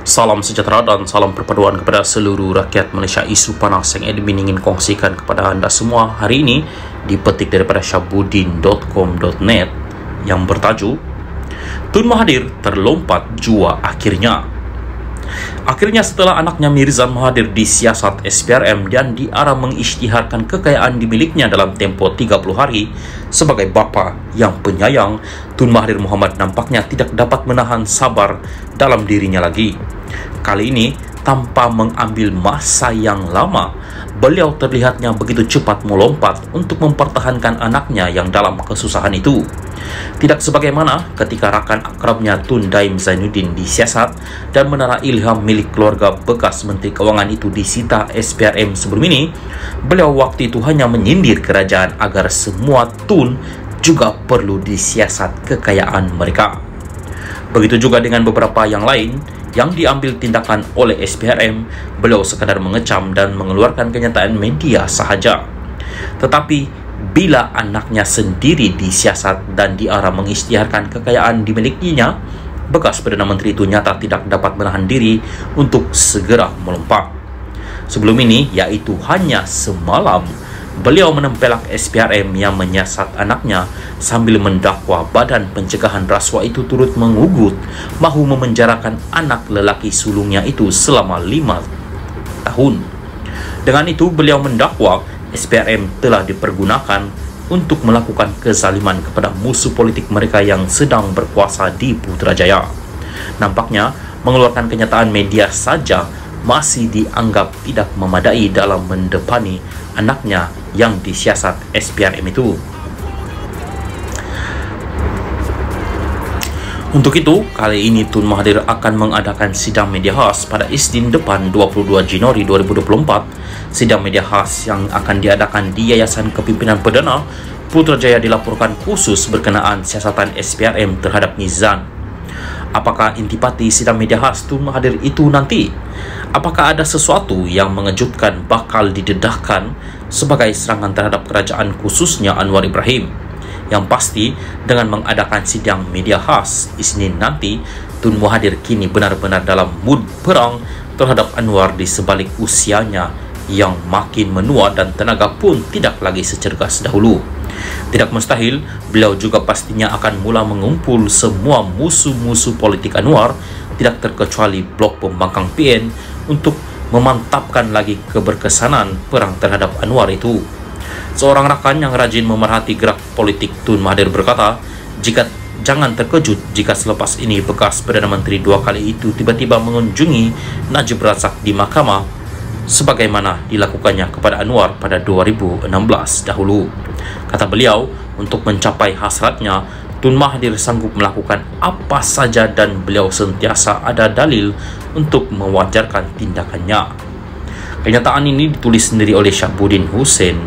Salam sejahtera dan salam perpaduan kepada seluruh rakyat Malaysia. Isu panas yang admin ingin kongsikan kepada anda semua hari ini dipetik daripada syahbudin.com.net yang bertajuk Tun Mahathir terlompat jua akhirnya. Akhirnya setelah anaknya Mirzan Mahathir disiasat SPRM dan diarah mengisytiharkan kekayaan dimilikinya dalam tempoh 30 hari, sebagai bapa yang penyayang, Tun Mahathir Mohamad nampaknya tidak dapat menahan sabar dalam dirinya lagi. Kali ini, tanpa mengambil masa yang lama, beliau terlihatnya begitu cepat melompat untuk mempertahankan anaknya yang dalam kesusahan itu. Tidak sebagaimana ketika rakan akrabnya Tun Daim Zainuddin disiasat dan menara ilham milik keluarga bekas Menteri Kewangan itu disita SPRM sebelum ini, beliau waktu itu hanya menyindir kerajaan agar semua Tun juga perlu disiasat kekayaan mereka. Begitu juga dengan beberapa yang lain yang diambil tindakan oleh SPRM, beliau sekadar mengecam dan mengeluarkan kenyataan media sahaja. Tetapi bila anaknya sendiri disiasat dan diarah mengisytiharkan kekayaan dimilikinya, bekas Perdana Menteri itu nyata tidak dapat menahan diri untuk segera melompat. Sebelum ini, yaitu hanya semalam, beliau menempelak SPRM yang menyiasat anaknya sambil mendakwa Badan Pencegahan Rasuah itu turut mengugut mahu memenjarakan anak lelaki sulungnya itu selama 5 tahun. Dengan itu, beliau mendakwa SPRM telah dipergunakan untuk melakukan kezaliman kepada musuh politik mereka yang sedang berkuasa di Putrajaya. Nampaknya, mengeluarkan kenyataan media saja masih dianggap tidak memadai dalam mendepani anaknya yang disiasat SPRM itu. Untuk itu, kali ini Tun Mahathir akan mengadakan sidang media khas pada Isnin depan 22 Januari 2024. Sidang media khas yang akan diadakan di Yayasan Kepimpinan Perdana Putrajaya dilaporkan khusus berkenaan siasatan SPRM terhadap Nizam. Apakah intipati sidang media khas Tun Mahathir itu nanti? Apakah ada sesuatu yang mengejutkan bakal didedahkan sebagai serangan terhadap kerajaan khususnya Anwar Ibrahim? Yang pasti, dengan mengadakan sidang media khas Isnin nanti, Tun Mahathir kini benar-benar dalam mood perang terhadap Anwar di sebalik usianya yang makin menua dan tenaga pun tidak lagi secergas dahulu. Tidak mustahil, beliau juga pastinya akan mula mengumpul semua musuh-musuh politik Anwar, tidak terkecuali blok pembangkang PN, untuk memantapkan lagi keberkesanan perang terhadap Anwar itu. Seorang rakan yang rajin memerhati gerak politik Tun Mahathir berkata, jangan terkejut jika selepas ini bekas Perdana Menteri 2 kali itu tiba-tiba mengunjungi Najib Razak di mahkamah sebagaimana dilakukannya kepada Anwar pada 2016 dahulu. Kata beliau, untuk mencapai hasratnya, Tun Mahathir sanggup melakukan apa saja dan beliau sentiasa ada dalil untuk mewajarkan tindakannya. Kenyataan ini ditulis sendiri oleh Syahbudin Hussein.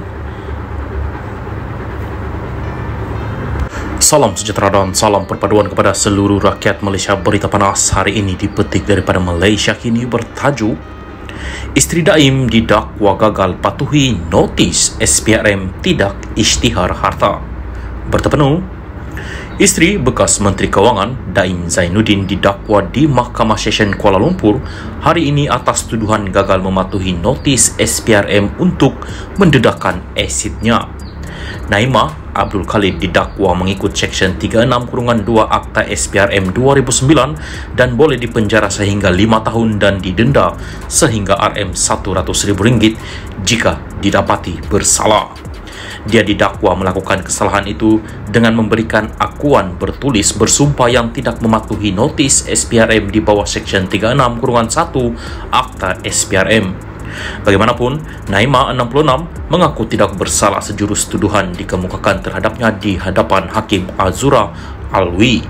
Salam sejahtera dan salam perpaduan kepada seluruh rakyat Malaysia. Berita panas hari ini dipetik daripada Malaysia Kini bertajuk Isteri Daim didakwa gagal patuhi notis SPRM tidak isytihar harta. Berita penuh. Isteri bekas Menteri Kewangan Daim Zainuddin didakwa di Mahkamah Session Kuala Lumpur hari ini atas tuduhan gagal mematuhi notis SPRM untuk mendedahkan asetnya. Naimah Abdul Khalid didakwa mengikut Seksyen 36(2) Akta SPRM 2009 dan boleh dipenjara sehingga 5 tahun dan didenda sehingga RM100,000 jika didapati bersalah. Dia didakwa melakukan kesalahan itu dengan memberikan akuan bertulis bersumpah yang tidak mematuhi notis SPRM di bawah Seksyen 36(1) Akta SPRM. Bagaimanapun, Naimah 66 mengaku tidak bersalah sejurus tuduhan dikemukakan terhadapnya di hadapan Hakim Azura Alwi.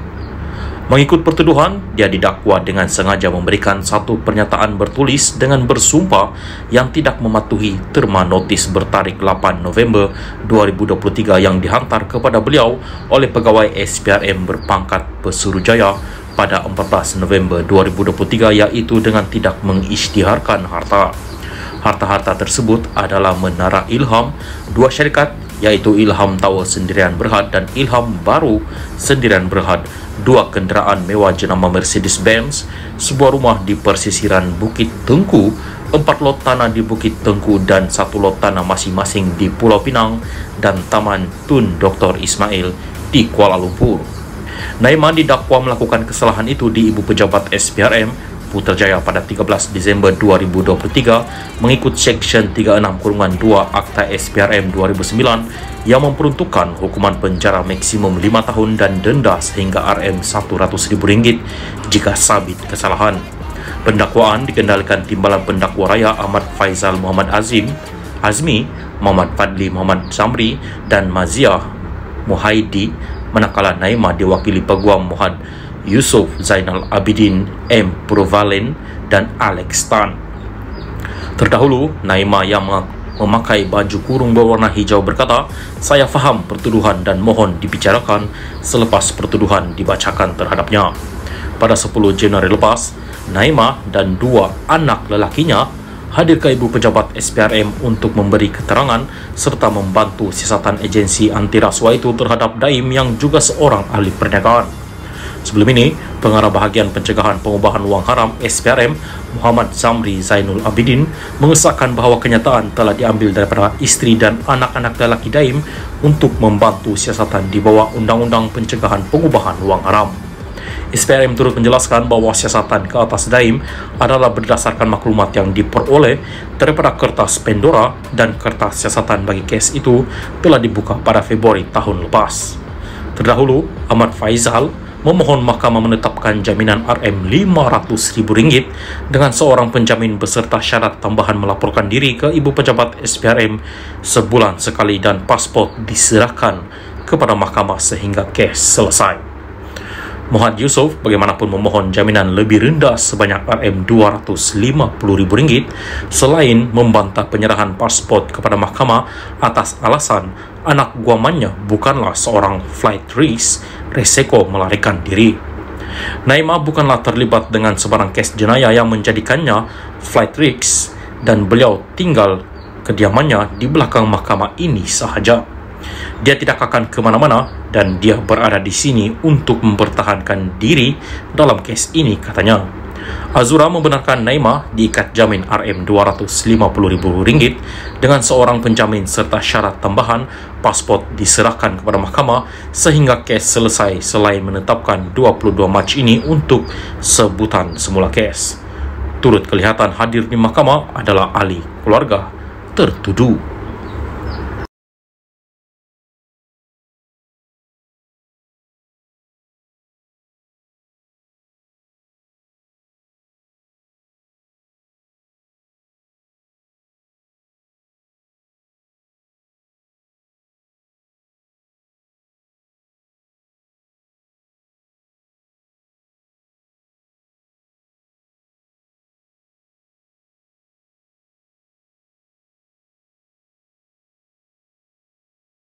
Mengikut pertuduhan, dia didakwa dengan sengaja memberikan satu pernyataan bertulis dengan bersumpah yang tidak mematuhi terma notis bertarikh 8 November 2023 yang dihantar kepada beliau oleh pegawai SPRM berpangkat Pesuruhjaya pada 14 November 2023, iaitu dengan tidak mengisytiharkan harta. Harta-harta tersebut adalah Menara Ilham, 2 syarikat, yaitu Ilham Tower Sendirian Berhad dan Ilham Baru Sendirian Berhad, 2 kenderaan mewah jenama Mercedes-Benz, sebuah rumah di persisiran Bukit Tengku, 4 lot tanah di Bukit Tengku dan 1 lot tanah masing-masing di Pulau Pinang, dan Taman Tun Dr. Ismail di Kuala Lumpur. Naimah didakwa melakukan kesalahan itu di Ibu Pejabat SPRM Putrajaya pada 13 Desember 2023 mengikut Seksyen 36-2 Akta SPRM 2009 yang memperuntukkan hukuman penjara maksimum 5 tahun dan denda sehingga Rm100.000 jika sabit kesalahan. Pendakwaan dikendalikan Timbalan Pendakwa Raya Ahmad Faizal Muhammad Azmi, Muhammad Fadli Muhammad Samri dan Maziah Muhaidi, manakala Naimah diwakili Peguam Muhammad Yusuf Zainal Abidin M. Purvalen dan Alex Tan. Terdahulu, Naimah yang memakai baju kurung berwarna hijau berkata, "Saya faham pertuduhan dan mohon dibicarakan selepas pertuduhan dibacakan terhadapnya." Pada 10 Januari lepas, Naimah dan 2 anak lelakinya hadir ke Ibu Pejabat SPRM untuk memberi keterangan serta membantu siasatan agensi anti rasuah itu terhadap Daim yang juga seorang ahli perniagaan. Sebelum ini, Pengarah Bahagian Pencegahan Pengubahan Wang Haram SPRM Muhammad Zamri Zainul Abidin mengesahkan bahawa kenyataan telah diambil daripada isteri dan anak-anak lelaki Daim untuk membantu siasatan di bawah Undang-Undang Pencegahan Pengubahan Wang Haram. SPRM turut menjelaskan bahawa siasatan ke atas Daim adalah berdasarkan maklumat yang diperoleh daripada kertas Pandora dan kertas siasatan bagi kes itu telah dibuka pada Februari tahun lepas. Terdahulu, Ahmad Faizal memohon mahkamah menetapkan jaminan Rm500.000 dengan seorang penjamin beserta syarat tambahan melaporkan diri ke Ibu Pejabat SPRM sebulan sekali dan pasport diserahkan kepada mahkamah sehingga kes selesai. Muhammad Yusuf bagaimanapun memohon jaminan lebih rendah sebanyak Rm250.000 selain membantah penyerahan pasport kepada mahkamah atas alasan anak guamannya bukanlah seorang flight risk, resiko melarikan diri. Naimah bukanlah terlibat dengan sebarang kes jenayah yang menjadikannya flight risk dan beliau tinggal kediamannya di belakang mahkamah ini sahaja. Dia tidak akan ke mana-mana dan dia berada di sini untuk mempertahankan diri dalam kes ini, katanya. Azura membenarkan Naimah diikat jamin Rm250.000 dengan seorang penjamin serta syarat tambahan pasport diserahkan kepada mahkamah sehingga kes selesai selain menetapkan 22 Mac ini untuk sebutan semula kes. Turut kelihatan hadir di mahkamah adalah ahli keluarga tertuduh.